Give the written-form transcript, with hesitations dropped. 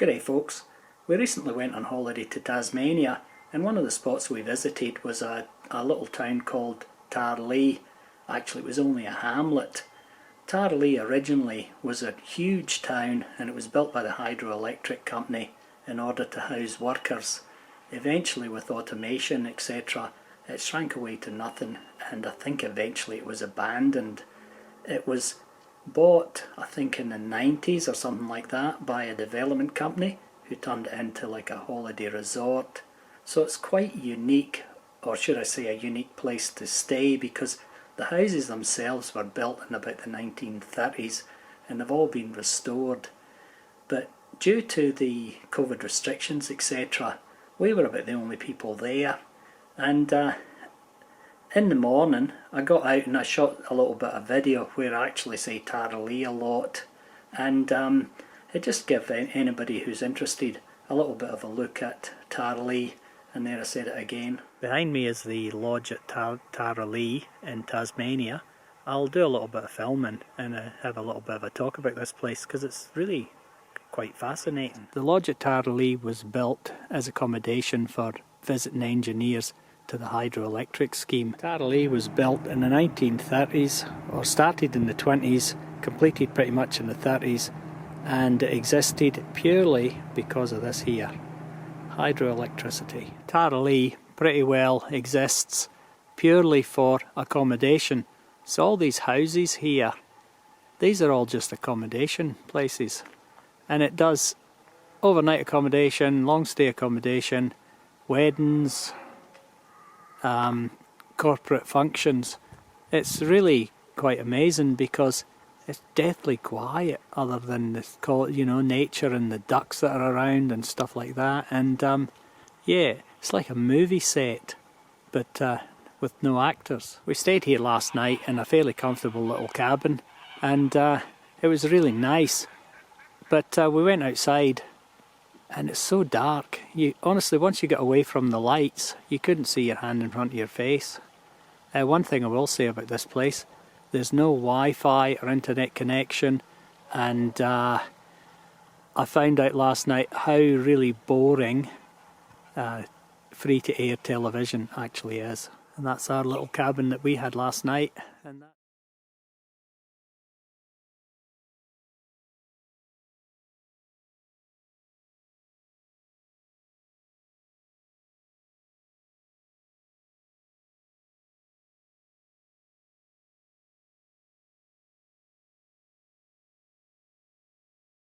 G'day folks, we recently went on holiday to Tasmania, and one of the spots we visited was a little town called Tarraleah. Actually, it was only a hamlet. Tarraleah originally was a huge town, and it was built by the hydroelectric company in order to house workers. Eventually, with automation etc., it shrank away to nothing, and I think eventually it was abandoned. It was bought, I think in the 90s or something like that, by a development company who turned it into like a holiday resort. So it's quite unique, or should I say a unique place to stay, because the houses themselves were built in about the 1930s and they've all been restored. But due to the COVID restrictions etc., we were about the only people there, and in the morning I got out and I shot a little bit of video where I actually say Tarraleah a lot, and it just gives anybody who's interested a little bit of a look at Tarraleah. And there I said it again. Behind me is the lodge at Tarraleah in Tasmania. I'll do a little bit of filming and have a little bit of a talk about this place because it's really quite fascinating. The lodge at Tarraleah was built as accommodation for visiting engineers to the hydroelectric scheme. Tarraleah was built in the 1930s, or started in the 20s, completed pretty much in the 30s, and it existed purely because of this here, hydroelectricity. Tarraleah pretty well exists purely for accommodation. So all these houses here, these are all just accommodation places, and it does overnight accommodation, long stay accommodation, weddings, corporate functions. It's really quite amazing because it's deathly quiet, other than the nature and the ducks that are around and stuff like that. And yeah, it's like a movie set, but with no actors. We stayed here last night in a fairly comfortable little cabin, and it was really nice. But we went outside, and it's so dark. Honestly, once you get away from the lights, you couldn't see your hand in front of your face. One thing I will say about this place, there's no Wi-Fi or internet connection, and I found out last night how really boring free-to-air television actually is. And that's our little cabin that we had last night. And